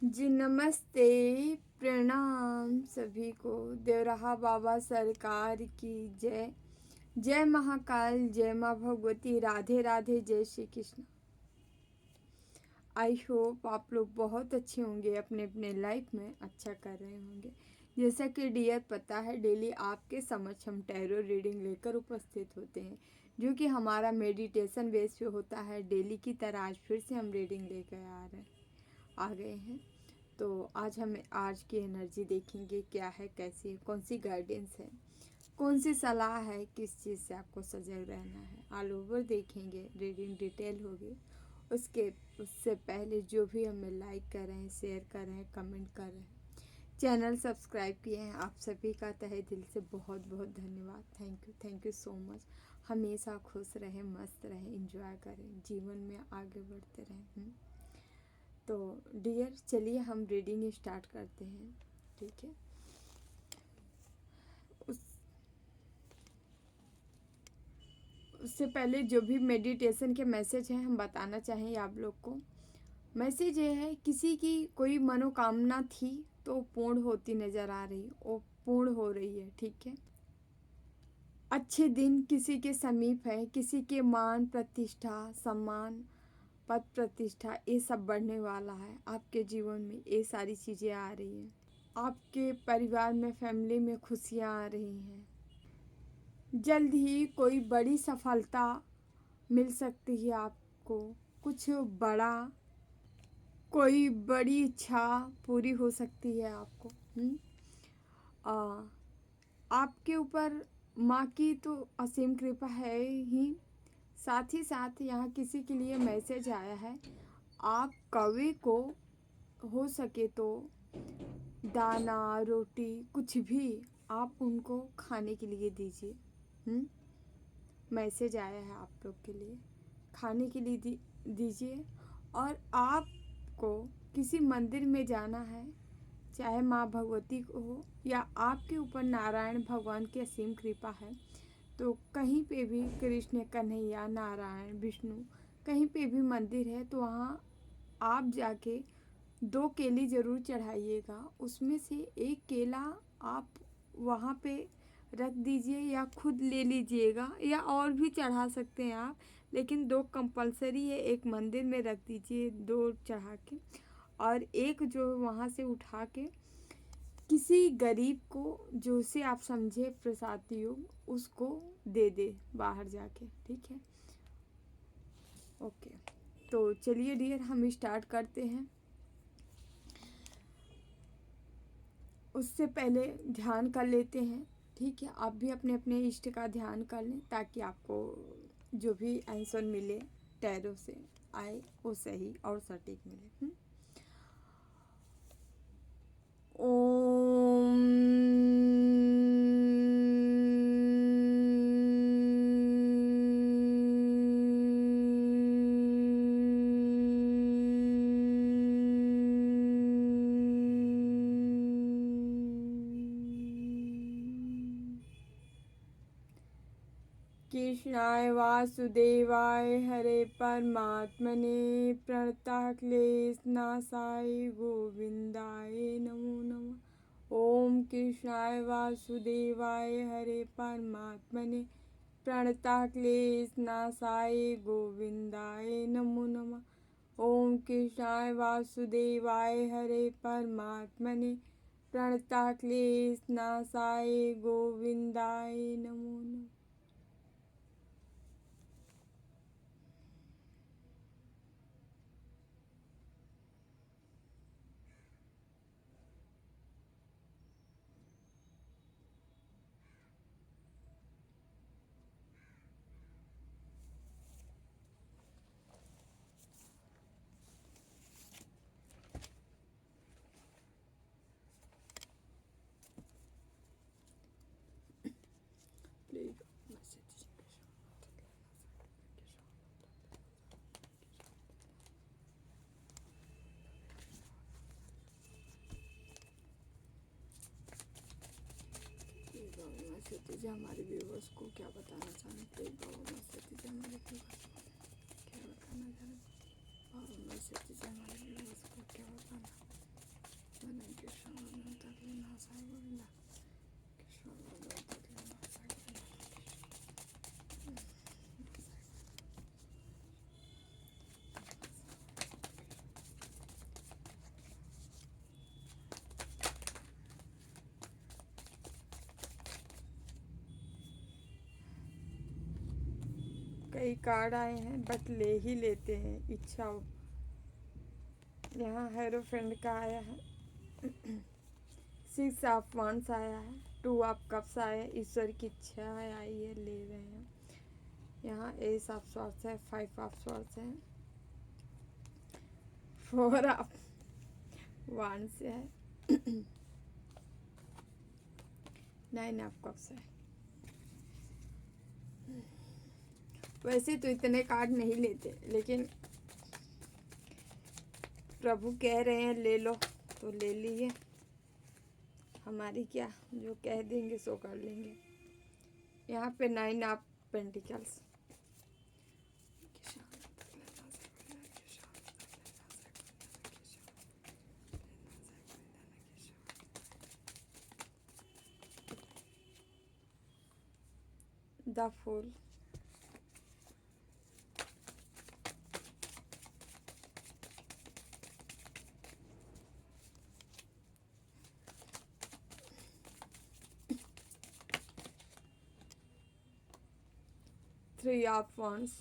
जी नमस्ते, प्रणाम सभी को। देवराहा बाबा सरकार की जय। जय महाकाल, जय माँ भगवती, राधे राधे, जय श्री कृष्ण। आई होप आप लोग बहुत अच्छे होंगे, अपने अपने लाइफ में अच्छा कर रहे होंगे। जैसा कि डियर पता है, डेली आपके समक्ष हम टैरो रीडिंग लेकर उपस्थित होते हैं, जो कि हमारा मेडिटेशन बेस पे होता है। डेली की तरह आज फिर से हम रीडिंग लेकर आ गए हैं। तो आज हम आज की एनर्जी देखेंगे, क्या है, कैसी है, कौन सी गाइडेंस है, कौन सी सलाह है, किस चीज़ से आपको सजग रहना है। ऑल ओवर देखेंगे, रीडिंग डिटेल होगी। उससे पहले जो भी हमें लाइक कर रहे हैं, शेयर कर रहे हैं, कमेंट कर रहे हैं, चैनल सब्सक्राइब किए हैं, आप सभी का तहे दिल से बहुत बहुत धन्यवाद। Thank you so much. हमेशा खुश रहें, मस्त रहें, इंजॉय करें, जीवन में आगे बढ़ते रहें। तो डियर, चलिए हम रीडिंग स्टार्ट करते हैं, ठीक है। उससे पहले जो भी मेडिटेशन के मैसेज हैं हम बताना चाहेंगे आप लोग को। मैसेज ये है, किसी की कोई मनोकामना थी तो पूर्ण होती नज़र आ रही, वो पूर्ण हो रही है, ठीक है। अच्छे दिन किसी के समीप है, किसी के मान प्रतिष्ठा, सम्मान, पद प्रतिष्ठा, ये सब बढ़ने वाला है आपके जीवन में। ये सारी चीज़ें आ रही हैं। आपके परिवार में, फैमिली में खुशियाँ आ रही हैं। जल्द ही कोई बड़ी सफलता मिल सकती है आपको। कुछ बड़ा, कोई बड़ी इच्छा पूरी हो सकती है आपको। आपके ऊपर माँ की तो असीम कृपा है ही। साथ ही साथ यहाँ किसी के लिए मैसेज आया है, आप कौवे को हो सके तो दाना, रोटी, कुछ भी आप उनको खाने के लिए दीजिए। मैसेज आया है आप लोग के लिए, खाने के लिए दीजिए। और आपको किसी मंदिर में जाना है, चाहे माँ भगवती को हो या आपके ऊपर नारायण भगवान की असीम कृपा है, तो कहीं पे भी कृष्ण, कन्हैया, नारायण, विष्णु, कहीं पे भी मंदिर है तो वहाँ आप जाके 2 केले ज़रूर चढ़ाइएगा। उसमें से एक केला आप वहाँ पे रख दीजिए या खुद ले लीजिएगा, या और भी चढ़ा सकते हैं आप, लेकिन 2 कंपलसरी है। एक मंदिर में रख दीजिए 2 चढ़ा के, और एक जो वहाँ से उठा के किसी गरीब को, जो से आप समझे प्रसाद योग, उसको दे दे बाहर जाके, ठीक है। ओके, तो चलिए डियर हम स्टार्ट करते हैं। उससे पहले ध्यान कर लेते हैं, ठीक है। आप भी अपने अपने इष्ट का ध्यान कर लें, ताकि आपको जो भी आंसर मिले टैरो से आए वो सही और सटीक मिले। ओम कृष्णाय वासुदेवाय हरे परमात्मने प्रणतः क्लेशनाशाय गोविंदाय नमो नमः। ओम कृष्णाय वासुदेवाय हरे परमात्मने प्रणतः क्लेशनाशाय गोविंदाय नमो नमः। ओम कृष्णाय वासुदेवाय हरे परमात्मने प्रणतः क्लेशनाशाय गोविंदाय नमो नमः। हमारे व्यूवर्स को क्या बताना चाहते हैं, बाबा मैसेज हमारे व्यूवर्स को क्या बताना चाहते हैं, बाबा मैसेज हमारे व्यूवर्स को क्या बताना। कई कार्ड आए हैं बट ले ही लेते हैं, इच्छा हो। यहाँ हेरोफेंड का आया है, 6 ऑफ वांड्स आया है, 2 ऑफ कप्स आया है, ईश्वर की इच्छा है आई है, ले रहे हैं। यहाँ एस ऑफ स्वॉर्ड्स है, 5 ऑफ स्वॉर्ड्स है, 4 ऑफ वांड्स है, 9 ऑफ कप्स है। वैसे तो इतने कार्ड नहीं लेते, लेकिन प्रभु कह रहे हैं ले लो तो ले लिए। हमारी क्या, जो कह देंगे सो कर लेंगे। यहाँ पे 9 of pentacles, the fool, three of wands,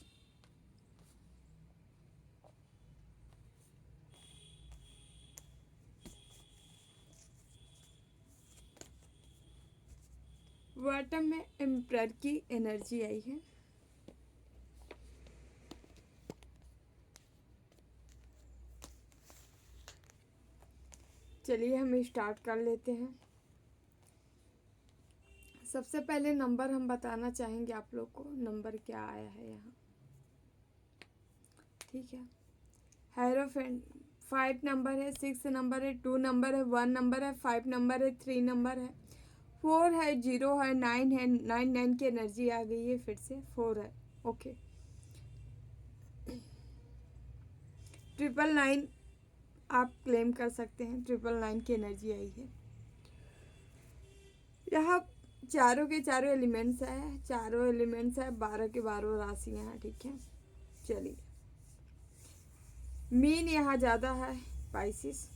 bottom में एम्परर की एनर्जी आई है। चलिए हम स्टार्ट कर लेते हैं। सबसे पहले नंबर हम बताना चाहेंगे आप लोग को, नंबर क्या आया है यहाँ, ठीक है। हेरोफेंड 5 नंबर है, 6 नंबर है, 2 नंबर है, 1 नंबर है, 5 नंबर है, 3 नंबर है, 4 है, 0 है, 9 है, 9 की एनर्जी आ गई है, फिर से 4 है। ओके, 999 आप क्लेम कर सकते हैं, 999 की एनर्जी आई है। यहाँ चारों के चारों एलिमेंट्स है, 12 के 12 राशियाँ हैं, ठीक है। चलिए, मीन यहाँ ज़्यादा है, पाइसिस,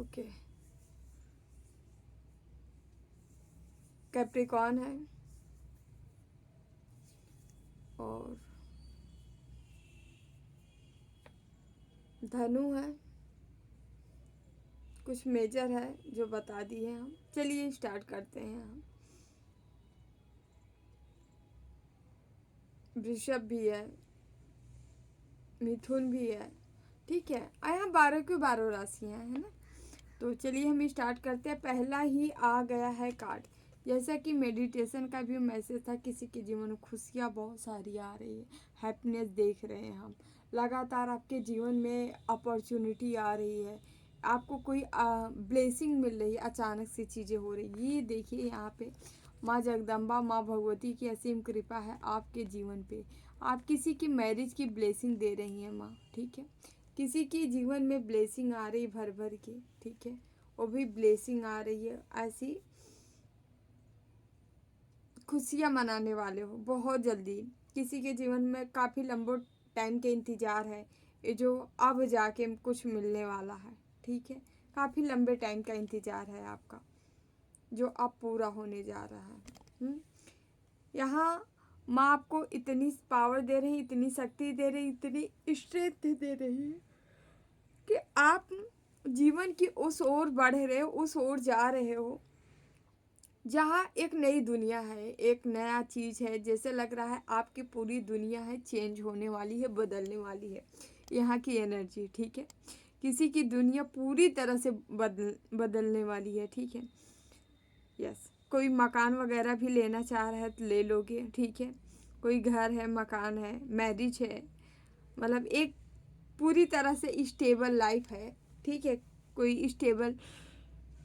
ओके, कैप्रिकॉर्न है, और धनु है, कुछ मेजर है जो बता दिए हम। चलिए स्टार्ट करते हैं हम। वृषभ भी है, मिथुन भी है, ठीक है। यहाँ 12 के 12 राशियाँ है ना। तो चलिए हम स्टार्ट करते हैं। पहला ही आ गया है कार्ड, जैसा कि मेडिटेशन का भी मैसेज था, किसी के जीवन में खुशियाँ बहुत सारी आ रही है, हैप्पीनेस देख रहे हैं हम, लगातार आपके जीवन में अपॉर्चुनिटी आ रही है, आपको कोई ब्लेसिंग मिल रही है, अचानक से चीज़ें हो रही है। ये देखिए यहाँ पे माँ जगदम्बा, माँ भगवती की असीम कृपा है आपके जीवन पे। आप किसी की मैरिज की ब्लेसिंग दे रही हैं माँ, ठीक है। किसी की जीवन में ब्लेसिंग आ रही भर भर की, ठीक है, वो भी ब्लेसिंग आ रही है। ऐसी खुशियाँ मनाने वाले हो बहुत जल्दी। किसी के जीवन में काफ़ी लंबे टाइम के इंतज़ार है, ये जो अब जाके कुछ मिलने वाला है, ठीक है। काफ़ी लंबे टाइम का इंतज़ार है आपका, जो अब पूरा होने जा रहा है। यहाँ माँ आपको इतनी पावर दे रही, इतनी शक्ति दे रही, इतनी स्ट्रेंथ दे रही है कि आप जीवन की उस ओर बढ़ रहे हो, उस ओर जा रहे हो जहाँ एक नई दुनिया है, एक नया चीज़ है। जैसे लग रहा है आपकी पूरी दुनिया है चेंज होने वाली है, बदलने वाली है, यहाँ की एनर्जी, ठीक है। किसी की दुनिया पूरी तरह से बदलने वाली है, ठीक है। यस, कोई मकान वगैरह भी लेना चाह रहा है तो ले लोगे, ठीक है। कोई घर है, मकान है, मैरिज है, मतलब एक पूरी तरह से स्टेबल लाइफ है, ठीक है। कोई स्टेबल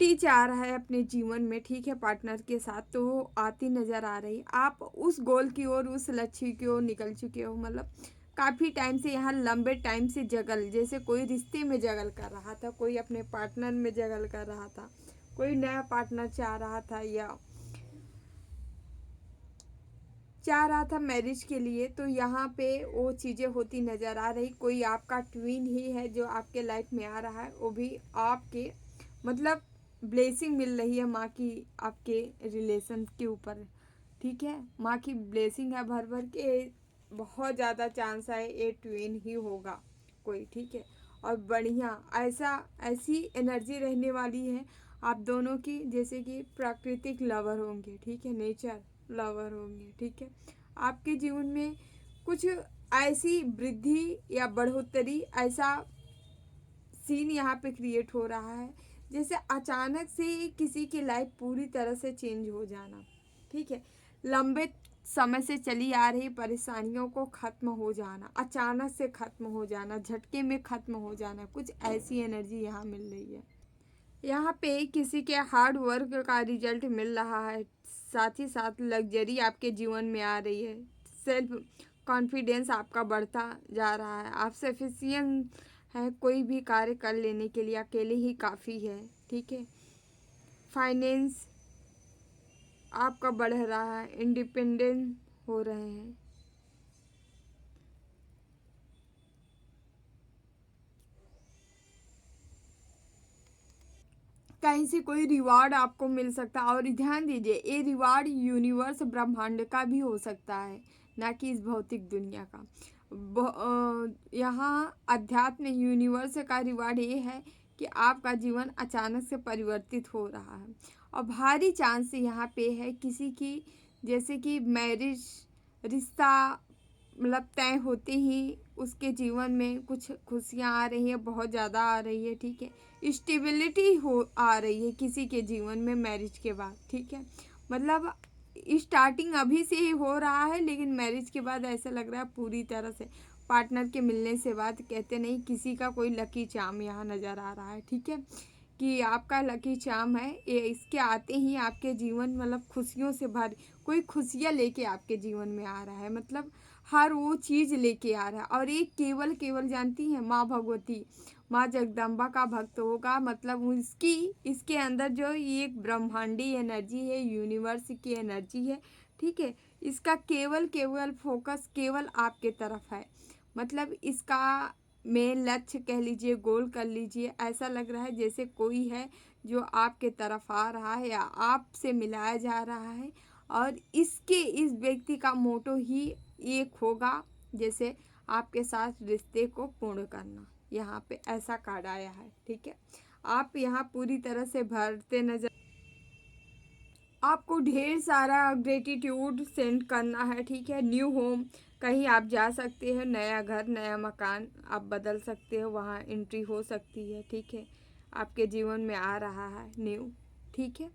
चाह रहा है अपने जीवन में, ठीक है, पार्टनर के साथ, तो वो आती नज़र आ रही। आप उस गोल की ओर, उस लक्ष्य की ओर निकल चुके हो, मतलब काफ़ी टाइम से, यहाँ लंबे टाइम से जगल, जैसे कोई रिश्ते में जगल कर रहा था, कोई अपने पार्टनर में जगल कर रहा था, कोई नया पार्टनर चाह रहा था या चाह रहा था मैरिज के लिए, तो यहाँ पे वो चीज़ें होती नज़र आ रही। कोई आपका ट्विन ही है जो आपके लाइफ में आ रहा है, वो भी आपके मतलब ब्लेसिंग मिल रही है माँ की आपके रिलेशन के ऊपर, ठीक है। माँ की ब्लेसिंग है भर भर के, बहुत ज़्यादा चांस है ये ट्विन ही होगा कोई, ठीक है। और बढ़िया ऐसी एनर्जी रहने वाली है आप दोनों की, जैसे कि प्राकृतिक लवर होंगे, ठीक है, नेचर लवर होंगे, ठीक है। आपके जीवन में कुछ ऐसी वृद्धि या बढ़ोतरी, ऐसा सीन यहाँ पे क्रिएट हो रहा है जैसे अचानक से किसी की लाइफ पूरी तरह से चेंज हो जाना, ठीक है। लंबे समय से चली आ रही परेशानियों को ख़त्म हो जाना, अचानक से ख़त्म हो जाना, झटके में ख़त्म हो जाना, कुछ ऐसी एनर्जी यहाँ मिल रही है। यहाँ पे किसी के हार्ड वर्क का रिजल्ट मिल रहा है, साथ ही साथ लग्जरी आपके जीवन में आ रही है, सेल्फ कॉन्फिडेंस आपका बढ़ता जा रहा है, आप सफिशिएंट है कोई भी कार्य कर लेने के लिए, अकेले ही काफ़ी है, ठीक है। फाइनेंस आपका बढ़ रहा है, इंडिपेंडेंट हो रहे हैं। कहीं से कोई रिवार्ड आपको मिल सकता है, और ध्यान दीजिए ये रिवार्ड यूनिवर्स ब्रह्मांड का भी हो सकता है, ना कि इस भौतिक दुनिया का। यहाँ अध्यात्म यूनिवर्स का रिवार्ड ये है कि आपका जीवन अचानक से परिवर्तित हो रहा है, और भारी चांस यहाँ पे है किसी की, जैसे कि मैरिज रिश्ता मतलब तय होते ही उसके जीवन में कुछ खुशियाँ आ रही हैं, बहुत ज़्यादा आ रही है, ठीक है। स्टेबिलिटी हो आ रही है किसी के जीवन में मैरिज के बाद, ठीक है। मतलब स्टार्टिंग अभी से ही हो रहा है, लेकिन मैरिज के बाद ऐसा लग रहा है पूरी तरह से पार्टनर के मिलने से बाद, कहते नहीं किसी का कोई लकी चार्म यहाँ नज़र आ रहा है, ठीक है, कि आपका लकी चार्म है ये, इसके आते ही आपके जीवन मतलब खुशियों से भर, कोई खुशियाँ लेके आपके जीवन में आ रहा है, मतलब हर वो चीज़ लेके आ रहा है। और ये केवल केवल जानती हैं माँ भगवती, माँ जगदम्बा का भक्त होगा, मतलब उसकी इसके अंदर जो ये एक ब्रह्मांडी एनर्जी है, यूनिवर्स की एनर्जी है, ठीक है। इसका केवल केवल फोकस केवल आपके तरफ है, मतलब इसका मेन लक्ष्य कह लीजिए, गोल कर लीजिए, ऐसा लग रहा है जैसे कोई है जो आपके तरफ आ रहा है या आपसे मिलाया जा रहा है, और इस व्यक्ति का मोटो ही एक होगा, जैसे आपके साथ रिश्ते को पूर्ण करना। यहाँ पे ऐसा कार्ड आया है, ठीक है। आप यहाँ पूरी तरह से भरते नजर, आपको ढेर सारा ग्रेटिट्यूड सेंड करना है, ठीक है। न्यू होम, कहीं आप जा सकते हो, नया घर नया मकान आप बदल सकते हो, वहाँ एंट्री हो सकती है, ठीक है। आपके जीवन में आ रहा है न्यू, ठीक है।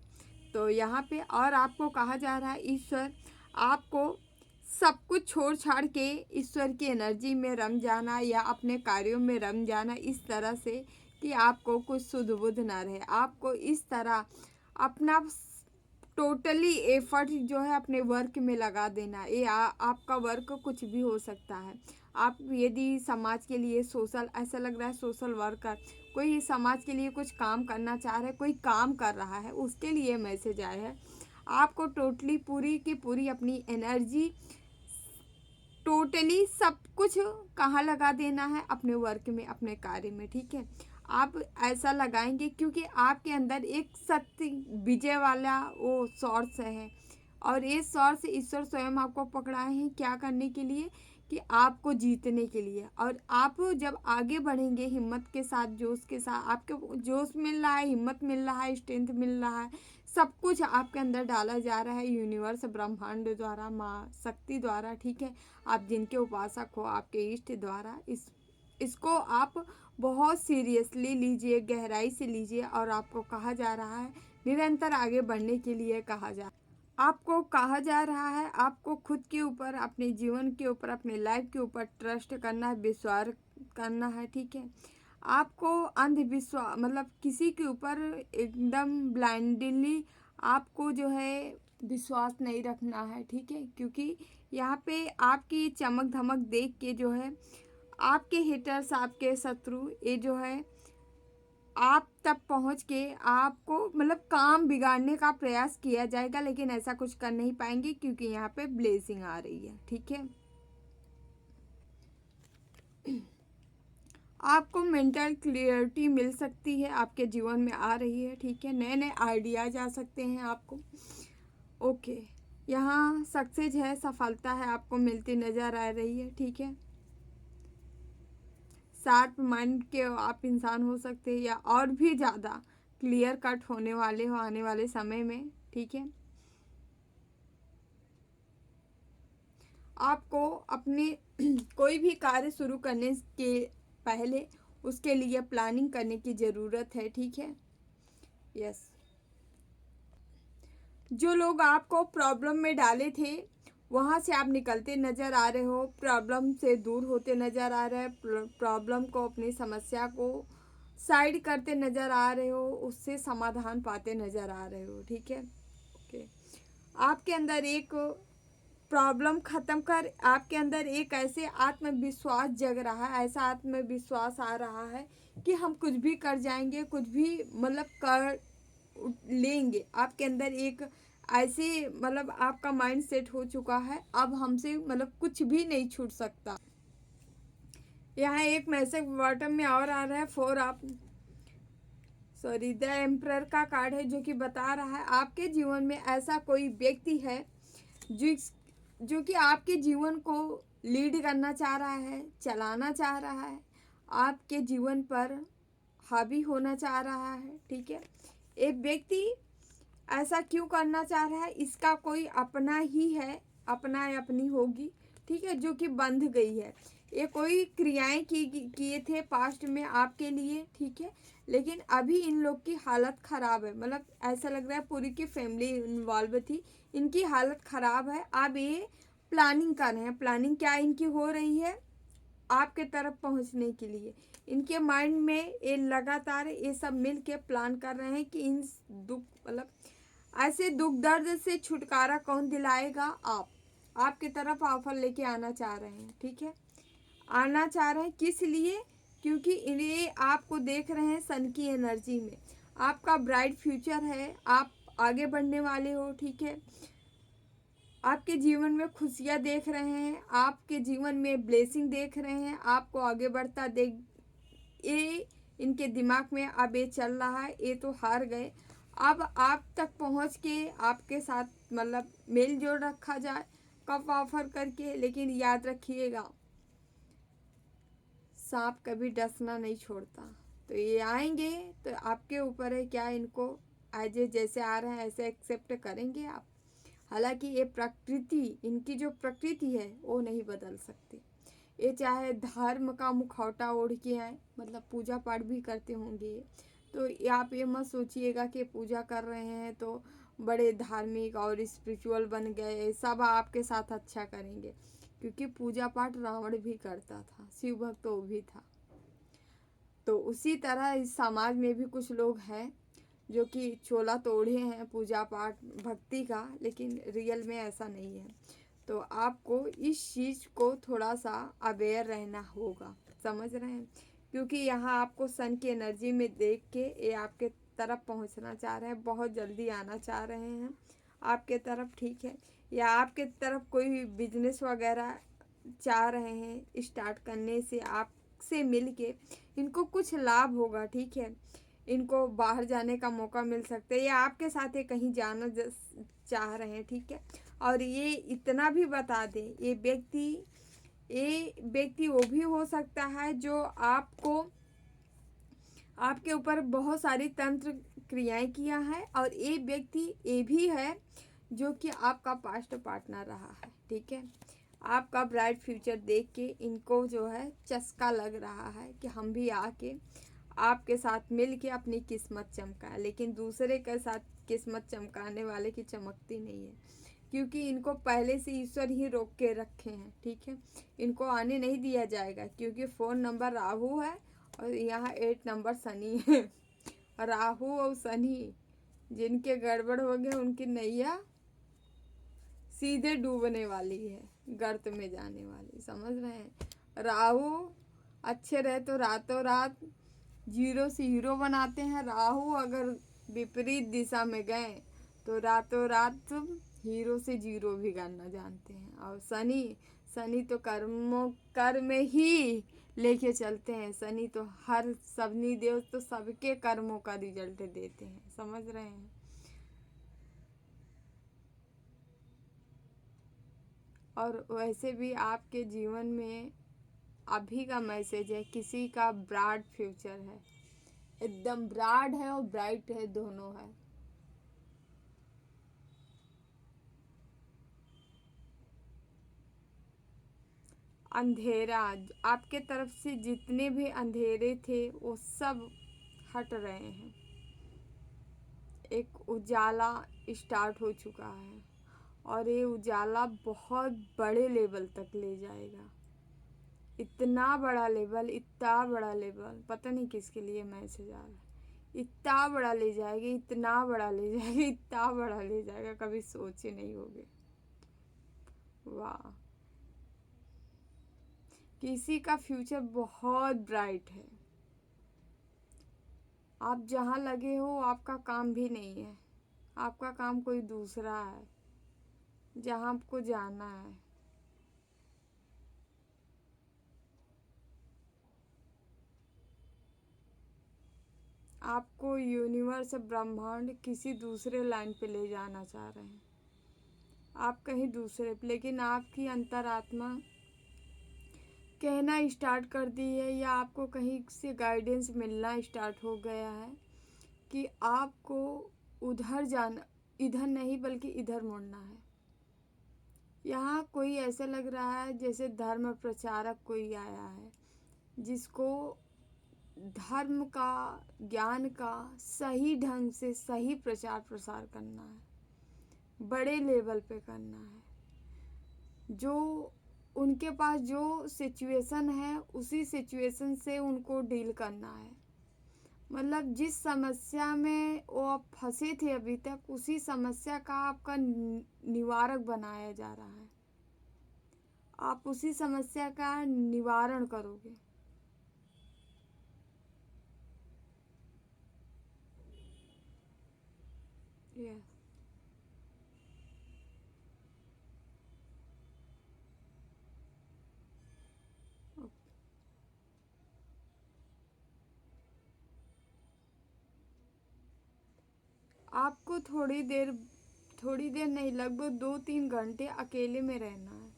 तो यहाँ पे और आपको कहा जा रहा है ईश्वर आपको सब कुछ छोड़ छाड़ के ईश्वर की एनर्जी में रम जाना, या अपने कार्यों में रम जाना इस तरह से कि आपको कुछ सुध बुध ना रहे, आपको इस तरह अपना टोटली एफर्ट जो है अपने वर्क में लगा देना। ये आपका वर्क कुछ भी हो सकता है। आप यदि समाज के लिए सोशल, ऐसा लग रहा है सोशल वर्कर, कोई समाज के लिए कुछ काम करना चाह रहा है, कोई काम कर रहा है, उसके लिए मैसेज आया है। आपको टोटली पूरी की पूरी अपनी एनर्जी, टोटली सब कुछ कहाँ लगा देना है, अपने वर्क में, अपने कार्य में, ठीक है। आप ऐसा लगाएंगे क्योंकि आपके अंदर एक सत्य विजय वाला वो सोर्स है, और ये सोर्स ईश्वर स्वयं आपको पकड़ाए हैं क्या करने के लिए, कि आपको जीतने के लिए। और आप जब आगे बढ़ेंगे हिम्मत के साथ, जोश के साथ, आपको जोश मिल रहा है, हिम्मत मिल रहा है, स्ट्रेंथ मिल रहा है, सब कुछ आपके अंदर डाला जा रहा है यूनिवर्स ब्रह्मांड द्वारा, माँ शक्ति द्वारा, ठीक है। आप जिनके उपासक हो, आपके इष्ट द्वारा, इसको आप बहुत सीरियसली लीजिए, गहराई से लीजिए, और आपको कहा जा रहा है निरंतर आगे बढ़ने के लिए कहा जा आपको कहा जा रहा है, आपको खुद के ऊपर, अपने जीवन के ऊपर, अपने लाइफ के ऊपर ट्रस्ट करना है, विश्वास करना है, ठीक है। आपको अंधविश्वास मतलब किसी के ऊपर एकदम ब्लाइंडली आपको जो है विश्वास नहीं रखना है, ठीक है, क्योंकि यहाँ पे आपकी चमक धमक देख के जो है आपके हिटर्स, आपके शत्रु, ये जो है आप तक पहुँच के आपको मतलब काम बिगाड़ने का प्रयास किया जाएगा, लेकिन ऐसा कुछ कर नहीं पाएंगे क्योंकि यहाँ पे ब्लेसिंग आ रही है। ठीक है, आपको मेंटल क्लियरिटी मिल सकती है, आपके जीवन में आ रही है। ठीक है, नए नए आइडियाज आ सकते हैं आपको। ओके, यहाँ सक्सेस है, सफलता है आपको मिलती नज़र आ रही है। ठीक है, शार्प माइंड के आप इंसान हो सकते हैं या और भी ज़्यादा क्लियर कट होने वाले हो आने वाले समय में। ठीक है, आपको अपने कोई भी कार्य शुरू करने के पहले उसके लिए प्लानिंग करने की ज़रूरत है। ठीक है, यस, जो लोग आपको प्रॉब्लम में डाले थे वहाँ से आप निकलते नज़र आ रहे हो, प्रॉब्लम से दूर होते नज़र आ रहे हैं, प्रॉब्लम को, अपनी समस्या को साइड करते नज़र आ रहे हो, उससे समाधान पाते नज़र आ रहे हो। ठीक है, ओके, आपके अंदर एक प्रॉब्लम ख़त्म कर आपके अंदर एक ऐसे आत्मविश्वास जग रहा है, ऐसा आत्मविश्वास आ रहा है कि हम कुछ भी कर जाएंगे, कुछ भी मतलब कर लेंगे। आपके अंदर एक ऐसे मतलब आपका माइंड सेट हो चुका है, अब हमसे मतलब कुछ भी नहीं छूट सकता। यहाँ एक मैसेज बॉटम में और आ रहा है फॉर आप सॉरी द एम्परर का कार्ड है, जो कि बता रहा है आपके जीवन में ऐसा कोई व्यक्ति है जो कि आपके जीवन को लीड करना चाह रहा है, चलाना चाह रहा है, आपके जीवन पर हावी होना चाह रहा है। ठीक है, एक व्यक्ति ऐसा क्यों करना चाह रहा है, इसका कोई अपना ही है, अपना या अपनी होगी। ठीक है, जो कि बंध गई है, ये कोई क्रियाएं किए थे पास्ट में आपके लिए। ठीक है, लेकिन अभी इन लोग की हालत ख़राब है, मतलब ऐसा लग रहा है पूरी की फैमिली इन्वॉल्व थी, इनकी हालत ख़राब है। अब ये प्लानिंग कर रहे हैं, प्लानिंग क्या इनकी हो रही है आपके तरफ पहुंचने के लिए। इनके माइंड में ये लगातार ये सब मिल के प्लान कर रहे हैं कि इन दुख मतलब ऐसे दुख दर्द से छुटकारा कौन दिलाएगा, आपकी तरफ ऑफर लेके आना चाह रहे हैं। ठीक है, आना चाह रहे हैं किस लिए, क्योंकि ये आपको देख रहे हैं सन की एनर्जी में, आपका ब्राइट फ्यूचर है, आप आगे बढ़ने वाले हो। ठीक है, आपके जीवन में खुशियाँ देख रहे हैं, आपके जीवन में ब्लेसिंग देख रहे हैं, आपको आगे बढ़ता देख ये इनके दिमाग में अब ये चल रहा है, ये तो हार गए, अब आप तक पहुंच के आपके साथ मतलब मेल जोल रखा जाए कप ऑफर करके। लेकिन याद रखिएगा, सांप कभी डसना नहीं छोड़ता। तो ये आएंगे तो आपके ऊपर है क्या इनको एज जैसे आ रहे हैं ऐसे एक्सेप्ट करेंगे आप। हालांकि ये प्रकृति, इनकी जो प्रकृति है वो नहीं बदल सकती। ये चाहे धर्म का मुखौटा ओढ़ के आए, मतलब पूजा पाठ भी करते होंगे, तो आप ये मत सोचिएगा कि पूजा कर रहे हैं तो बड़े धार्मिक और स्पिरिचुअल बन गए, सब आपके साथ अच्छा करेंगे, क्योंकि पूजा पाठ रावण भी करता था, शिव भक्त वो भी था। तो उसी तरह इस समाज में भी कुछ लोग हैं जो कि चोला तोड़े हैं पूजा पाठ भक्ति का, लेकिन रियल में ऐसा नहीं है। तो आपको इस चीज़ को थोड़ा सा अवेयर रहना होगा, समझ रहे हैं, क्योंकि यहाँ आपको सन की एनर्जी में देख के ये आपके तरफ पहुँचना चाह रहे हैं, बहुत जल्दी आना चाह रहे हैं आपके तरफ। ठीक है, या आपके तरफ कोई बिजनेस वगैरह चाह रहे हैं स्टार्ट करने से आपसे मिल के इनको कुछ लाभ होगा। ठीक है, इनको बाहर जाने का मौका मिल सकता है, या आपके साथ ये कहीं जाना चाह रहे हैं। ठीक है, और ये इतना भी बता दें, ये व्यक्ति वो भी हो सकता है जो आपके ऊपर बहुत सारी तंत्र क्रियाएं किया है, और ये व्यक्ति ये भी है जो कि आपका पास्ट पार्टनर रहा है। ठीक है, आपका ब्राइट फ्यूचर देख के इनको जो है चस्का लग रहा है कि हम भी आके आपके साथ मिल के अपनी किस्मत चमकाए, लेकिन दूसरे के साथ किस्मत चमकाने वाले की चमकती नहीं है, क्योंकि इनको पहले से ईश्वर ही रोक के रखे हैं। ठीक है, इनको आने नहीं दिया जाएगा, क्योंकि 4 नंबर राहु है और यहाँ 8 नंबर शनि है। राहु और शनि जिनके गड़बड़ हो गए उनकी नैया सीधे डूबने वाली है। गर्त में जाने वाली, समझ रहे हैं। राहु अच्छे रहे तो रातों रात जीरो से हीरो बनाते हैं। राहु अगर विपरीत दिशा में गए तो रातों रात हीरो से जीरो भी करना जानते हैं। और शनि तो कर्म ही लेके चलते हैं। शनि तो हर शनि देव तो सबके कर्मों का रिजल्ट देते हैं, समझ रहे हैं। और वैसे भी आपके जीवन में अभी का मैसेज है, किसी का ब्राड फ्यूचर है, एकदम ब्राड है और ब्राइट है, दोनों है। अंधेरा, आपके तरफ से जितने भी अंधेरे थे वो सब हट रहे हैं। एक उजाला स्टार्ट हो चुका है और ये उजाला बहुत बड़े लेवल तक ले जाएगा। इतना बड़ा लेवल, पता नहीं किसके लिए मैसेज आ रहा है। इतना बड़ा ले जाएगी, इतना बड़ा ले जाएगी, इतना बड़ा ले जाएगा, कभी सोचे नहीं होगे। वाह, किसी का फ्यूचर बहुत ब्राइट है। आप जहाँ लगे हो आपका काम भी नहीं है, आपका काम कोई दूसरा है, जहाँ आपको जाना है। आपको यूनिवर्स ब्रह्मांड किसी दूसरे लाइन पे ले जाना चाह रहे हैं, आप कहीं दूसरे, लेकिन आपकी अंतरात्मा कहना स्टार्ट कर दी है या आपको कहीं से गाइडेंस मिलना स्टार्ट हो गया है कि आपको उधर जाना, इधर नहीं बल्कि इधर मुड़ना है। यहाँ कोई ऐसा लग रहा है जैसे धर्म प्रचारक कोई आया है, जिसको धर्म का, ज्ञान का सही ढंग से सही प्रचार प्रसार करना है, बड़े लेवल पे करना है। जो उनके पास जो सिचुएशन है उसी सिचुएशन से उनको डील करना है। मतलब जिस समस्या में वो आप फंसे थे अभी तक, उसी समस्या का आपका निवारक बनाया जा रहा है। आप उसी समस्या का निवारण करोगे। यस, आपको थोड़ी देर नहीं, लगभग 2-3 घंटे अकेले में रहना है।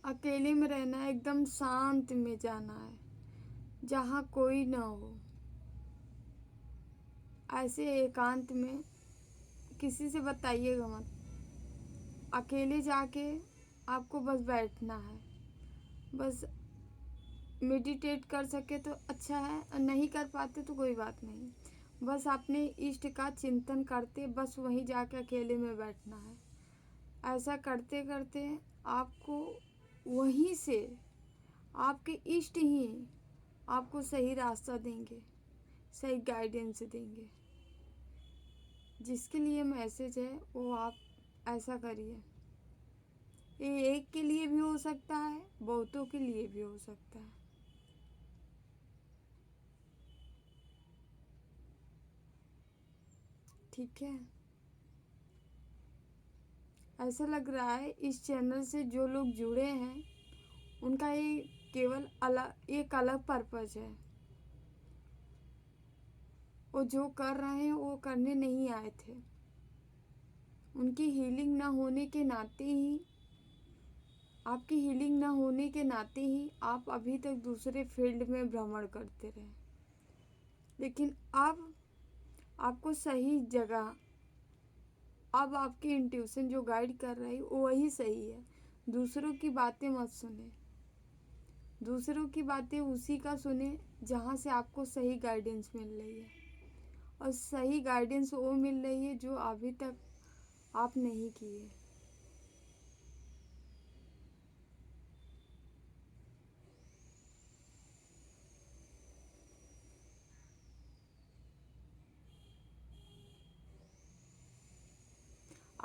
अकेले में रहना है, एकदम शांत में जाना है, जहाँ कोई ना हो। ऐसे एकांत में, किसी से बताइएगा मत, अकेले जाके आपको बस बैठना है। बस मेडिटेट कर सके तो अच्छा है, और नहीं कर पाते तो कोई बात नहीं। बस अपने इष्ट का चिंतन करते बस वहीं जाके अकेले में बैठना है। ऐसा करते करते आपको वहीं से आपके इष्ट ही आपको सही रास्ता देंगे, सही गाइडेंस देंगे। जिसके लिए मैसेज है वो आप ऐसा करिए। ये एक के लिए भी हो सकता है, बहुतों के लिए भी हो सकता है। ठीक है, ऐसा लग रहा है इस चैनल से जो लोग जुड़े हैं उनका ये केवल एक अलग पर्पज है। वो जो कर रहे हैं वो करने नहीं आए थे। उनकी हीलिंग ना होने के नाते ही, आपकी हीलिंग ना होने के नाते ही आप अभी तक दूसरे फील्ड में भ्रमण करते रहे। लेकिन अब आपको सही जगह, अब आपकी इंट्यूशन जो गाइड कर रही वो वही सही है। दूसरों की बातें मत सुने, दूसरों की बातें उसी का सुने जहाँ से आपको सही गाइडेंस मिल रही है। और सही गाइडेंस वो मिल रही है जो अभी तक आप नहीं किए।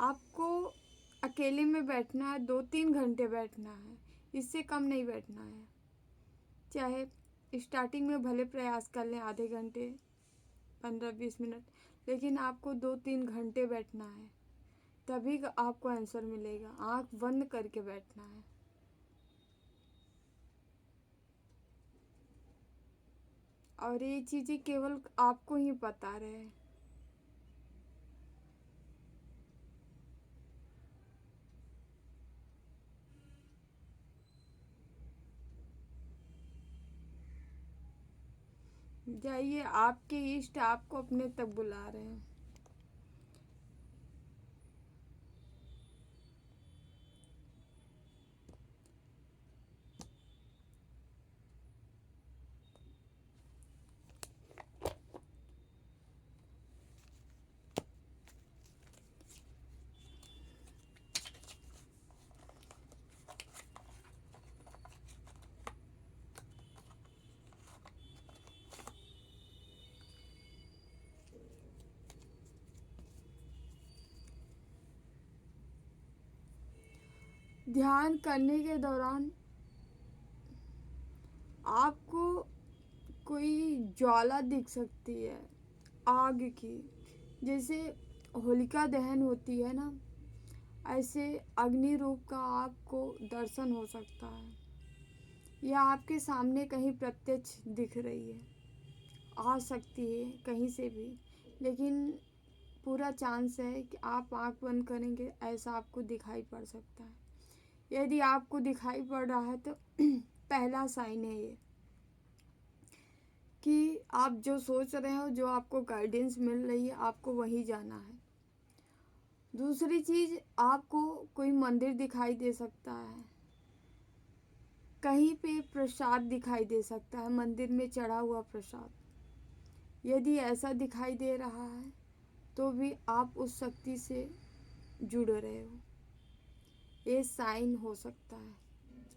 आपको अकेले में बैठना है, 2-3 घंटे बैठना है, इससे कम नहीं बैठना है। चाहे स्टार्टिंग में भले प्रयास कर लें आधे घंटे, 15-20 मिनट, लेकिन आपको 2-3 घंटे बैठना है, तभी आपको आंसर मिलेगा। आँख बंद करके बैठना है। और ये चीज़ें केवल आपको ही पता रहे। जाइए, आपके इष्ट आपको अपने तक बुला रहे हैं। ध्यान करने के दौरान आपको कोई ज्वाला दिख सकती है आग की, जैसे होलिका दहन होती है ना, ऐसे अग्नि रूप का आपको दर्शन हो सकता है, या आपके सामने कहीं प्रत्यक्ष दिख रही है। आ सकती है कहीं से भी, लेकिन पूरा चांस है कि आप आँख बंद करेंगे ऐसा आपको दिखाई पड़ सकता है। यदि आपको दिखाई पड़ रहा है तो पहला साइन है ये कि आप जो सोच रहे हो, जो आपको गाइडेंस मिल रही है, आपको वहीं जाना है। दूसरी चीज़, आपको कोई मंदिर दिखाई दे सकता है, कहीं पे प्रसाद दिखाई दे सकता है, मंदिर में चढ़ा हुआ प्रसाद। यदि ऐसा दिखाई दे रहा है तो भी आप उस शक्ति से जुड़ रहे हो। ये साइन हो सकता है,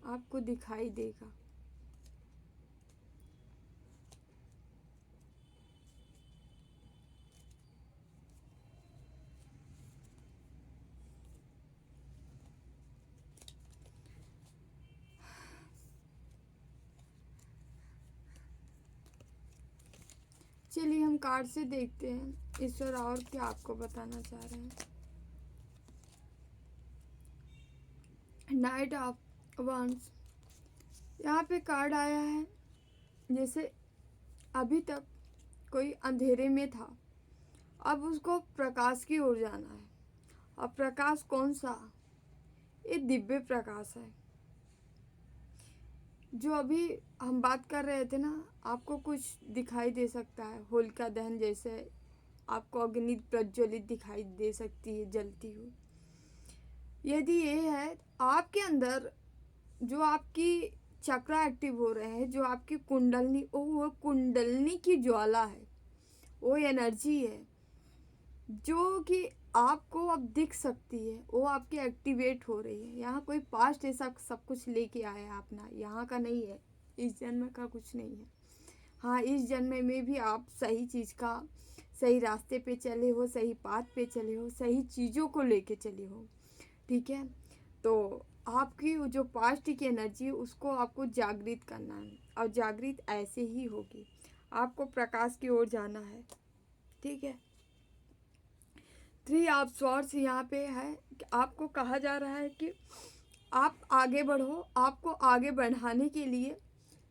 आपको दिखाई देगा। चलिए हम कार्ड से देखते हैं ईश्वर और क्या आपको बताना चाह रहे हैं। नाइट ऑफ वांड्स, यहाँ पे कार्ड आया है जैसे अभी तक कोई अंधेरे में था, अब उसको प्रकाश की ओर जाना है। और प्रकाश कौन सा? ये दिव्य प्रकाश है। जो अभी हम बात कर रहे थे ना, आपको कुछ दिखाई दे सकता है, होलिका दहन जैसे आपको अग्नि प्रज्वलित दिखाई दे सकती है जलती हुई। यदि ये है आपके अंदर, जो आपकी चक्रा एक्टिव हो रहे हैं, जो आपकी कुंडलनी, वो कुंडलनी की ज्वाला है, वो एनर्जी है जो कि आपको अब दिख सकती है, वो आपकी एक्टिवेट हो रही है। यहाँ कोई पास्ट ऐसा सब कुछ लेके आया है अपना, यहाँ का नहीं है, इस जन्म का कुछ नहीं है। हाँ, इस जन्म में भी आप सही चीज़ का, सही रास्ते पे चले हो, सही पाथ पे चले हो, सही चीज़ों को लेके चले हो, ठीक है। तो आपकी जो पास्ट की एनर्जी है उसको आपको जागृत करना है, और जागृत ऐसे ही होगी। आपको प्रकाश की ओर जाना है, ठीक है। 3 ऑफ स्वॉर्ड्स यहाँ पे है कि आपको कहा जा रहा है कि आप आगे बढ़ो। आपको आगे बढ़ाने के लिए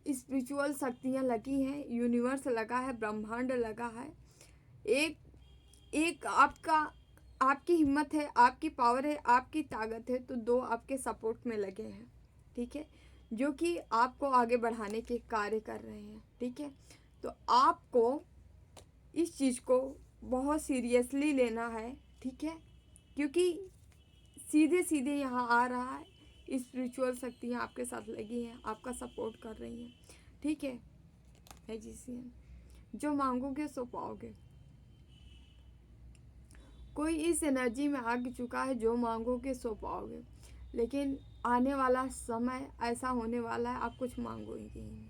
स्पिरिचुअल शक्तियाँ लगी हैं, यूनिवर्स लगा है, ब्रह्मांड लगा है। एक आपका, आपकी हिम्मत है, आपकी पावर है, आपकी ताकत है, तो 2 आपके सपोर्ट में लगे हैं, ठीक है, जो कि आपको आगे बढ़ाने के कार्य कर रहे हैं, ठीक है। तो आपको इस चीज़ को बहुत सीरियसली लेना है, ठीक है, क्योंकि सीधे सीधे यहाँ आ रहा है, स्पिरिचुअल शक्तियाँ आपके साथ लगी हैं, आपका सपोर्ट कर रही हैं, ठीक है। मैजिशियन, जो मांगोगे सो पाओगे। कोई इस एनर्जी में आ चुका है, जो मांगोगे सो पाओगे, लेकिन आने वाला समय ऐसा होने वाला है आप कुछ मांगोगे ही नहीं।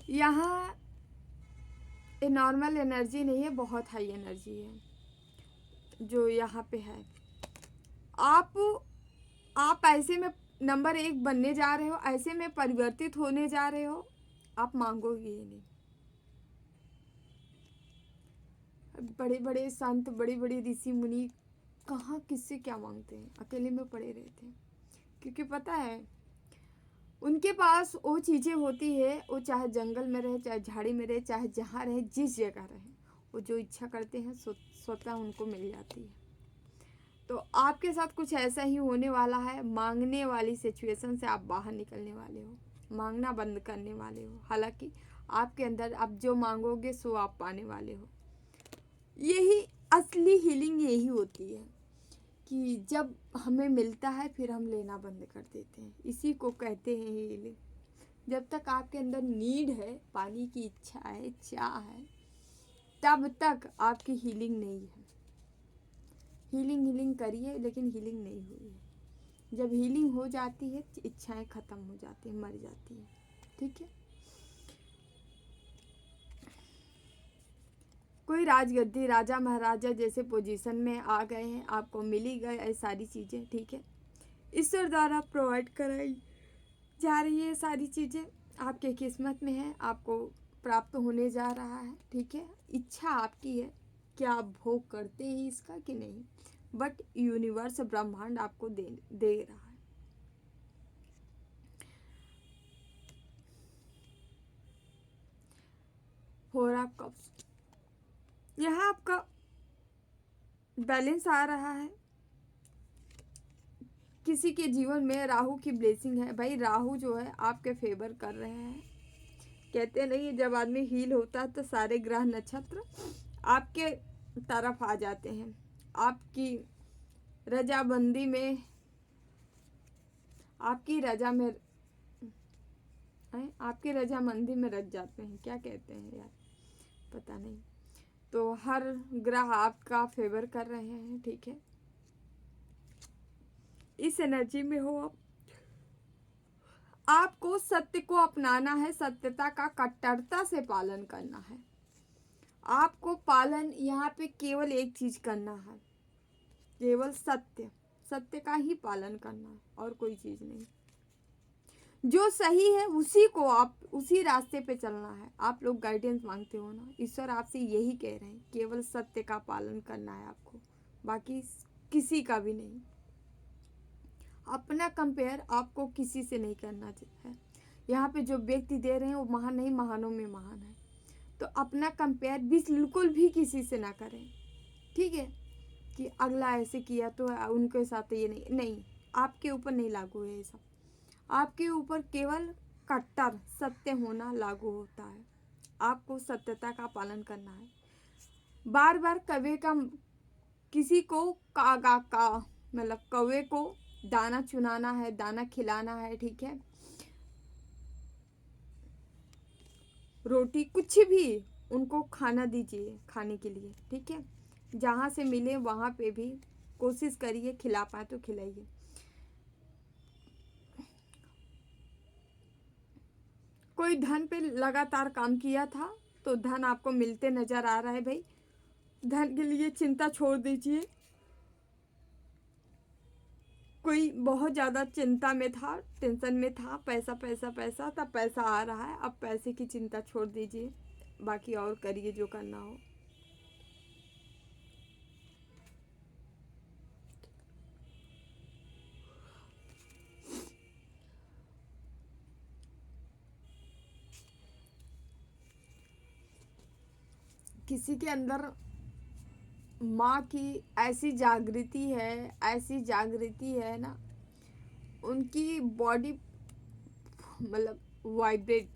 यहाँ ये नॉर्मल एनर्जी नहीं है, बहुत हाई एनर्जी है। जो यहाँ पे है, आप ऐसे में नंबर 1 बनने जा रहे हो, ऐसे में परिवर्तित होने जा रहे हो, आप मांगोगे ही नहीं। बड़े बड़े संत, बड़े बड़े ऋषि मुनि कहाँ किससे क्या मांगते हैं, अकेले में पड़े रहते हैं। क्योंकि पता है उनके पास वो चीज़ें होती है, वो चाहे जंगल में रहे, चाहे झाड़ी में रहे, चाहे जहाँ रहे, जिस जगह रहे, वो जो इच्छा करते हैं स्वतः उनको मिल जाती है। तो आपके साथ कुछ ऐसा ही होने वाला है। मांगने वाली सिचुएशन से आप बाहर निकलने वाले हो, मांगना बंद करने वाले हो। हालांकि आपके अंदर आप जो मांगोगे सो आप पाने वाले हो। यही असली हीलिंग यही होती है कि जब हमें मिलता है फिर हम लेना बंद कर देते हैं। इसी को कहते हैं हीलिंग। जब तक आपके अंदर नीड है, पानी की इच्छा है, चाह है, तब तक आपकी हीलिंग नहीं है। हीलिंग करिए, लेकिन हीलिंग नहीं हुई है। जब हीलिंग हो जाती है, इच्छाएं खत्म हो जाती है, मर जाती है। ठीक है। कोई राजगद्दी, राजा महाराजा जैसे पोजीशन में आ गए हैं, आपको मिली गए ये सारी चीज़ें। ठीक है, ईश्वर द्वारा प्रोवाइड कराई जा रही है सारी चीज़ें, आपके किस्मत में है, आपको प्राप्त होने जा रहा है। ठीक है, इच्छा आपकी है कि आप भोग करते हैं इसका कि नहीं, बट यूनिवर्स, ब्रह्मांड आपको दे रहा है। फोर ऑफ कप्स, यहाँ आपका बैलेंस आ रहा है। किसी के जीवन में राहु की ब्लेसिंग है। भाई राहु जो है आपके फेवर कर रहे हैं। कहते नहीं, जब आदमी हील होता है तो सारे ग्रह नक्षत्र आपके तरफ आ जाते हैं, आपकी रजामंदी में, आपकी रजामंदी में रच जाते हैं। क्या कहते हैं यार, पता नहीं। तो हर ग्रह आपका फेवर कर रहे हैं। ठीक है, इस एनर्जी में हो आप। आपको सत्य को अपनाना है, सत्यता का कट्टरता से पालन करना है। आपको पालन यहाँ पे केवल एक चीज करना है, केवल सत्य का ही पालन करना है, और कोई चीज नहीं। जो सही है उसी को आप, उसी रास्ते पे चलना है। आप लोग गाइडेंस मांगते हो ना, ईश्वर आपसे यही कह रहे हैं, केवल सत्य का पालन करना है आपको, बाकी किसी का भी नहीं। अपना कंपेयर आपको किसी से नहीं करना है। यहाँ पे जो व्यक्ति दे रहे हैं वो महान नहीं, महानों में महान है। तो अपना कंपेयर बिल्कुल भी किसी से ना करें। ठीक है, कि अगला ऐसे किया तो उनके साथ ये नहीं, आपके ऊपर नहीं लागू है ये सब। आपके ऊपर केवल कट्टर सत्य होना लागू होता है। आपको सत्यता का पालन करना है। बार बार कौवे का, किसी को मतलब कौवे को दाना चुनाना है, दाना खिलाना है। ठीक है, रोटी कुछ भी उनको खाना दीजिए, खाने के लिए। ठीक है, जहाँ से मिले वहाँ पे भी कोशिश करिए, खिला पाए तो खिलाइए। कोई धन पे लगातार काम किया था तो धन आपको मिलते नजर आ रहा है। भाई धन के लिए चिंता छोड़ दीजिए। कोई बहुत ज़्यादा चिंता में था, टेंशन में था, पैसा पैसा पैसा, तब पैसा आ रहा है। अब पैसे की चिंता छोड़ दीजिए, बाकी और करिए जो करना हो। किसी के अंदर माँ की ऐसी जागृति है ना, उनकी बॉडी मतलब वाइब्रेट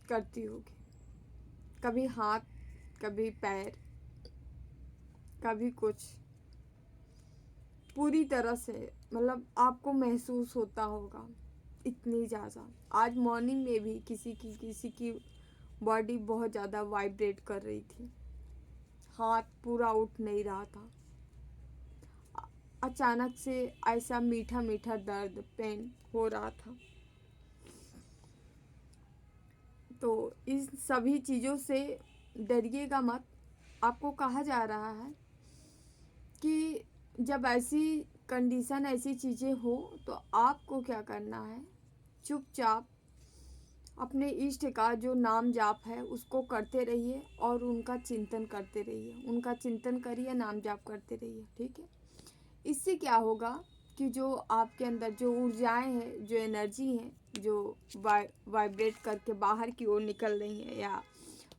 करती होगी। कभी हाथ, कभी पैर, कभी कुछ, पूरी तरह से मतलब आपको महसूस होता होगा इतनी ज़्यादा। आज मॉर्निंग में भी किसी की बॉडी बहुत ज़्यादा वाइब्रेट कर रही थी, हाथ पूरा उठ नहीं रहा था। अचानक से ऐसा मीठा मीठा दर्द, पेन हो रहा था। तो इस सभी चीज़ों से डरिएगा मत। आपको कहा जा रहा है कि जब ऐसी कंडीशन, ऐसी चीज़ें हो तो आपको क्या करना है, चुपचाप अपने इष्ट का जो नाम जाप है उसको करते रहिए और उनका चिंतन करते रहिए। उनका चिंतन करिए, नाम जाप करते रहिए, ठीक है। इससे क्या होगा कि जो आपके अंदर जो ऊर्जाएं हैं, जो एनर्जी हैं, जो वाइब्रेट करके बाहर की ओर निकल रही हैं या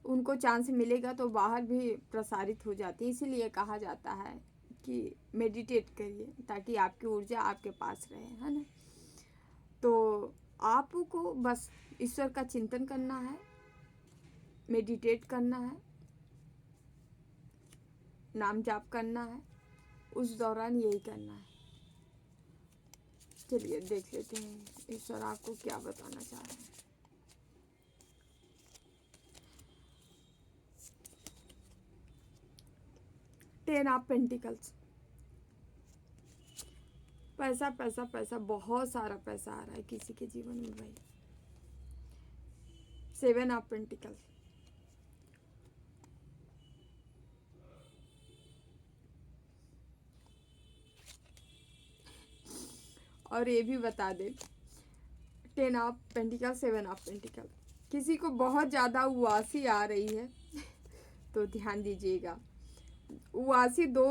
उनको चांस मिलेगा तो बाहर भी प्रसारित हो जाती है। इसीलिए कहा जाता है कि मेडिटेट करिए ताकि आपकी ऊर्जा आपके पास रहे, है ना। तो आपको बस ईश्वर का चिंतन करना है, मेडिटेट करना है, नाम जाप करना है, उस दौरान यही करना है। चलिए देख लेते हैं ईश्वर आपको क्या बताना चाह रहे हैं। टेन ऑफ पेंटिकल्स, पैसा पैसा पैसा, बहुत सारा पैसा आ रहा है किसी के जीवन में भाई। सेवन ऑफ पेंटिकल्स, और ये भी बता दे, ten of pentacle, seven of pentacle, किसी को बहुत ज़्यादा उदासी आ रही है तो ध्यान दीजिएगा। उदासी दो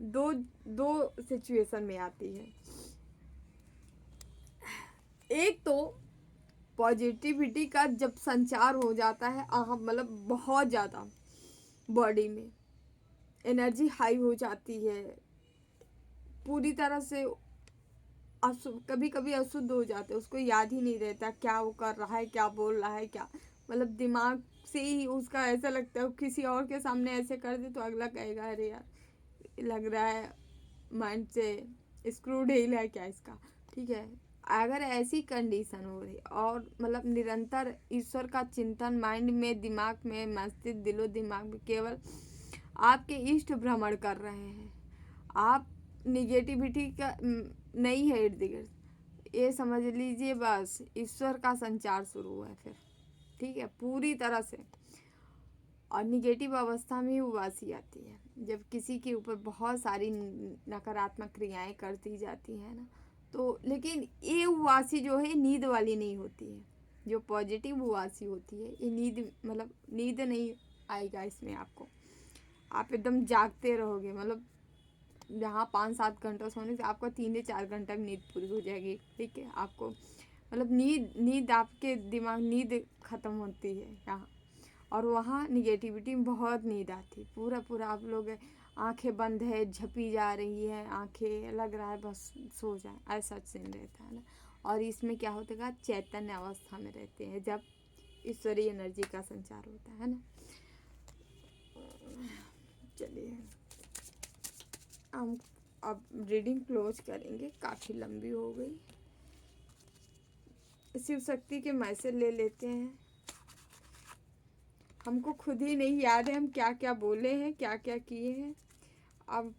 दो दो सिचुएशन में आती है। एक तो पॉजिटिविटी का जब संचार हो जाता है, मतलब बहुत ज़्यादा बॉडी में एनर्जी हाई हो जाती है, पूरी तरह से कभी कभी अशुद्ध हो जाते हैं, उसको याद ही नहीं रहता क्या वो कर रहा है, क्या बोल रहा है, क्या मतलब दिमाग से ही उसका ऐसा लगता है। किसी और के सामने ऐसे कर दे तो अगला कहेगा अरे यार लग रहा है माइंड से स्क्रू ढील है क्या इसका, ठीक है। अगर ऐसी कंडीशन हो रही और मतलब निरंतर ईश्वर का चिंतन माइंड में, दिमाग में, मस्तिष्क, दिलो दिमाग में केवल आपके इष्ट भ्रमण कर रहे हैं, आप निगेटिविटी का नहीं है इर्द गिर्द, ये समझ लीजिए बस ईश्वर का संचार शुरू है फिर, ठीक है, पूरी तरह से। और निगेटिव अवस्था में उदासी आती है जब किसी के ऊपर बहुत सारी नकारात्मक क्रियाएं करती जाती हैं ना, तो लेकिन ये उदासी जो है नींद वाली नहीं होती है। जो पॉजिटिव उदासी होती है ये नींद, मतलब नींद नहीं आएगा इसमें आपको, आप एकदम जागते रहोगे। मतलब जहाँ 5-7 घंटा सोने से आपका 3 से 4 घंटा में नींद पूरी हो जाएगी, ठीक है। आपको मतलब नींद आपके दिमाग, नींद ख़त्म होती है यहाँ, और वहाँ निगेटिविटी में बहुत नींद आती, पूरा आप लोग आंखें बंद है, झपी जा रही है आंखें, लग रहा है बस सो जाए, ऐसा सीन रहता है ना। और इसमें क्या होता है, चैतन्य अवस्था में रहते हैं जब ईश्वरीय एनर्जी का संचार होता है ना। चलिए हम अब रीडिंग क्लोज करेंगे, काफ़ी लंबी हो गई। शिव शक्ति के मैसेज ले लेते हैं। हमको खुद ही नहीं याद है हम क्या क्या बोले हैं, क्या क्या किए हैं। अब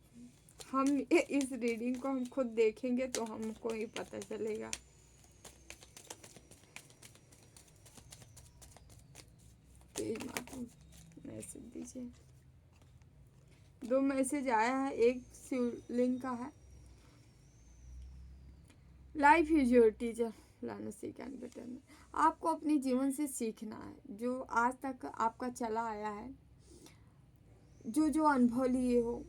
हम इस रीडिंग को हम खुद देखेंगे तो हमको ही पता चलेगा। तेज माता मैसेज दीजिए। 2 मैसेज आया है, एक शिवलिंग का है। Life is your teacher, learn सीख एंड बेटर। आपको अपने जीवन से सीखना है, जो आज तक आपका चला आया है, जो जो अनुभव लिए हो,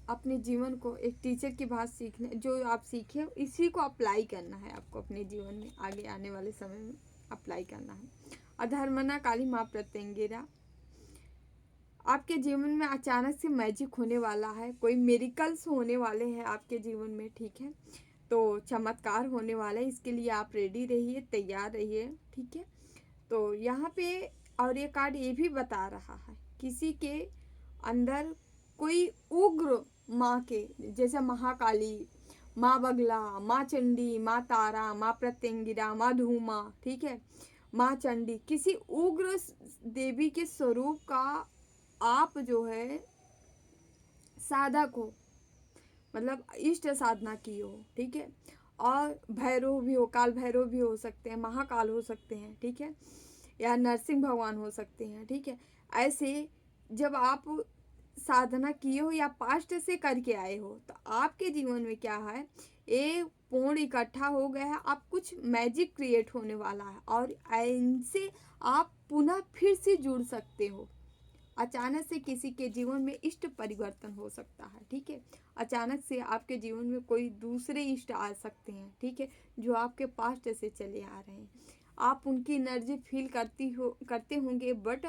अपने जीवन को एक टीचर की बात सीखने, जो आप सीखे इसी को अप्लाई करना है आपको अपने जीवन में, आगे आने वाले समय में अप्लाई करना है। अधर्मना काली माँ प्रत्यंगिरा, आपके जीवन में अचानक से मैजिक होने वाला है, कोई मिरेकल्स होने वाले हैं आपके जीवन में, ठीक है। तो चमत्कार होने वाला है, इसके लिए आप रेडी रहिए, तैयार रहिए, ठीक है। तो यहाँ पे और ये कार्ड ये भी बता रहा है किसी के अंदर कोई उग्र माँ के, जैसे महाकाली, माँ बगला, माँ चंडी, माँ तारा, माँ प्रत्यंगिरा, माँ धूमा, ठीक है, माँ चंडी, किसी उग्र देवी के स्वरूप का आप जो है साधक हो, मतलब इष्ट साधना की हो, ठीक है। और भैरव भी हो, काल भैरव भी हो सकते हैं, महाकाल हो सकते हैं, ठीक है, या नरसिंह भगवान हो सकते हैं, ठीक है। ऐसे जब आप साधना किए हो या पास्ट से करके आए हो, तो आपके जीवन में क्या है, एक पूर्ण इकट्ठा हो गया है, आप कुछ मैजिक क्रिएट होने वाला है और इनसे आप पुनः फिर से जुड़ सकते हो। अचानक से किसी के जीवन में इष्ट परिवर्तन हो सकता है, ठीक है। अचानक से आपके जीवन में कोई दूसरे इष्ट आ सकते हैं, ठीक है, जो आपके पास्ट से चले आ रहे हैं। आप उनकी एनर्जी फील करते होंगे, बट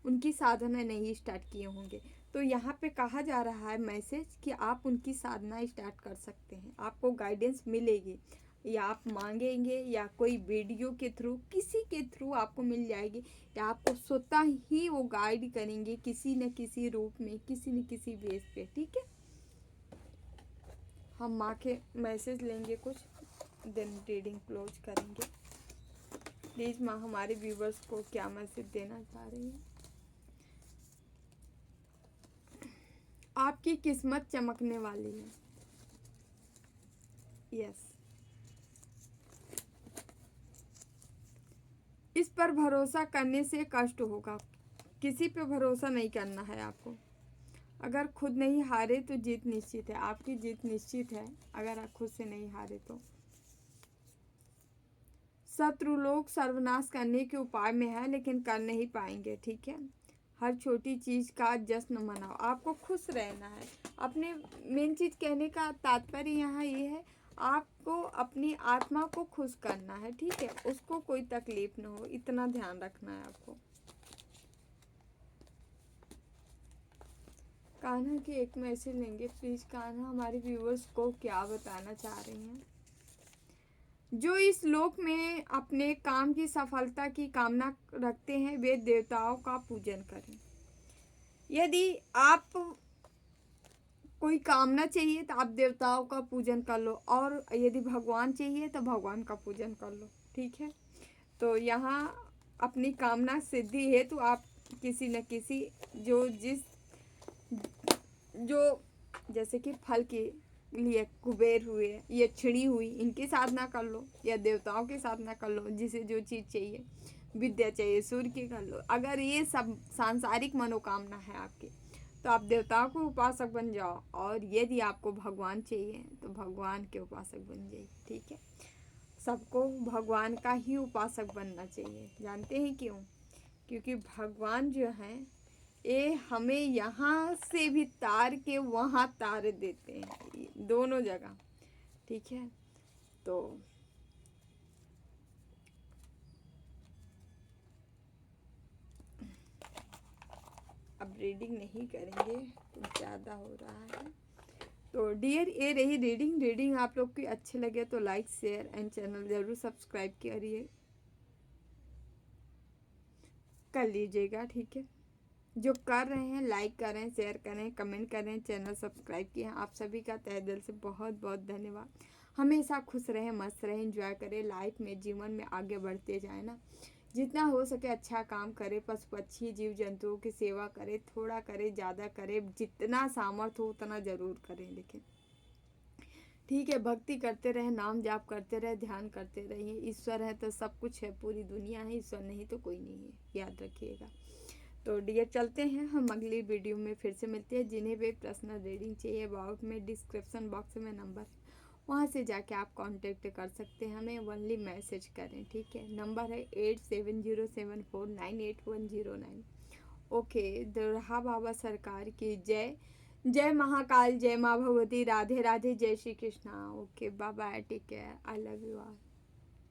उनकी साधना नहीं स्टार्ट किए होंगे। तो यहाँ पे कहा जा रहा है मैसेज कि आप उनकी साधना स्टार्ट कर सकते हैं, आपको गाइडेंस मिलेगी, या आप मांगेंगे या कोई वीडियो के थ्रू, किसी के थ्रू आपको मिल जाएगी, या आपको स्वतः ही वो गाइड करेंगे किसी न किसी रूप में, किसी न किसी बेस पे, ठीक है। हम माँ के मैसेज लेंगे कुछ, देन रीडिंग क्लोज करेंगे। प्लीज़ माँ हमारे व्यूवर्स को क्या मैसेज देना चाह रही है। आपकी किस्मत चमकने वाली है। यस, इस पर भरोसा करने से कष्ट होगा। किसी पे भरोसा नहीं करना है आपको। अगर खुद नहीं हारे तो जीत निश्चित है, आपकी जीत निश्चित है अगर आप खुद से नहीं हारे तो। शत्रु लोग सर्वनाश करने के उपाय में है, लेकिन कर नहीं पाएंगे, ठीक है। हर छोटी चीज़ का जश्न मनाओ, आपको खुश रहना है। अपने मेन चीज़ कहने का तात्पर्य यहाँ ये है, आपको अपनी आत्मा को खुश करना है, ठीक है, उसको कोई तकलीफ ना हो, इतना ध्यान रखना है आपको। कान्हा की एक मैसेज लेंगे प्लीज़। कान्हा हमारे व्यूअर्स को क्या बताना चाह रही हैं। जो इस लोक में अपने काम की सफलता की कामना रखते हैं, वे देवताओं का पूजन करें। यदि आप कोई कामना चाहिए तो आप देवताओं का पूजन कर लो, और यदि भगवान चाहिए तो भगवान का पूजन कर लो, ठीक है। तो यहाँ अपनी कामना सिद्धि है तो आप किसी न किसी जो जैसे कि फल के लिए कुबेर हुए, यक्षिणी हुई, इनकी साधना कर लो, या देवताओं की साधना कर लो, जिसे जो चीज़ चाहिए, विद्या चाहिए सूर्य की कर लो। अगर ये सब सांसारिक मनोकामना है आपकी, तो आप देवताओं को उपासक बन जाओ, और यदि आपको भगवान चाहिए तो भगवान के उपासक बन जाइए, ठीक है। सबको भगवान का ही उपासक बनना चाहिए। जानते हैं क्यों? क्योंकि भगवान जो हैं ये हमें यहाँ से भी तार के वहाँ तार देते हैं, दोनों जगह, ठीक है। तो अब रीडिंग नहीं करेंगे, कुछ ज़्यादा हो रहा है। तो डियर, ये रही रीडिंग आप लोग की अच्छी लगे तो लाइक शेयर एंड चैनल ज़रूर सब्सक्राइब करिए, कर लीजिएगा, ठीक है। जो कर रहे हैं लाइक करें, शेयर करें, कमेंट करें, चैनल सब्सक्राइब किए हैं, आप सभी का तहे दिल से बहुत बहुत धन्यवाद। हमेशा खुश रहें, मस्त रहें, एंजॉय करें लाइफ में, जीवन में आगे बढ़ते जाए ना। जितना हो सके अच्छा काम करें, पशु पक्षी जीव जंतुओं की सेवा करें, थोड़ा करें ज़्यादा करें, जितना सामर्थ्य हो उतना ज़रूर करें, लेकिन ठीक है। भक्ति करते रहे, नाम जाप करते रहे, ध्यान करते रहिए। ईश्वर है तो सब कुछ है, पूरी दुनिया है, ईश्वर नहीं तो कोई नहीं है, याद रखिएगा। तो डियर चलते हैं, हम अगली वीडियो में फिर से मिलते हैं। जिन्हें भी पर्सनल रीडिंग चाहिए, अबाउट में डिस्क्रिप्शन बॉक्स में नंबर, वहाँ से जाके आप कांटेक्ट कर सकते हैं, हमें ओनली मैसेज करें, ठीक है। नंबर है 8707498109। ओके, दुल्हा बाबा सरकार की जय। जय महाकाल, जय माँ भगवती, राधे राधे, जय Shri Krishna. Okay, bye bye, take care, I love you all.